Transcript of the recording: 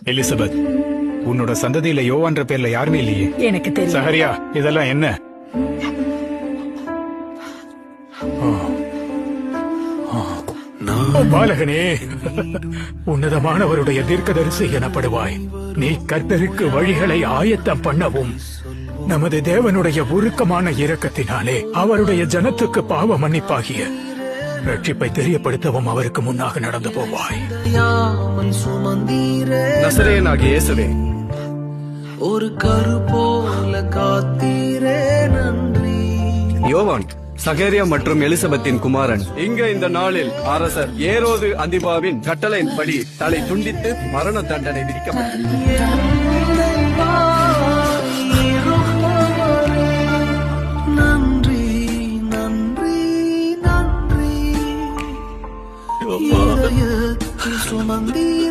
Elizabeth, உன்னோட சந்ததியில யோவான்ற பேர்ல யாருமே இல்லையே. எனக்கு தெரியும். சஹரியா, இதெல்லாம் என்ன? பாலகனே, உன்னதமானவருடைய தீர்க்கதரிசி எனப்படுவாய். நீ கர்த்தருக்கு வழிகளை ஆயத்தம் பண்ணவும் நமது தேவனுடைய உருக்கமான இரக்கத்தினாலே அவருடைய ஜனத்துக்கு பாவ மன்னிப்பாகிய ரட்சிப்பை தெரியப்படுத்தவும் அவருக்கு முன்னாக நடந்து போவாய். நசரேயனாகிய இயேசுவே, ஒரு கரு போல காத்தீரே நன்றி. யோவான் சகேரியா மற்றும் எலிசபெத்தின் குமாரன். இங்க இந்த நாளில் அரசர் ஏரோது அந்திபாவின் கட்டளையின்படி தலை துண்டித்து மரண தண்டனை விதிக்கப்பட்டது. நன்றி நன்றி நன்றி. இதயத்தில் சுமந்தீரே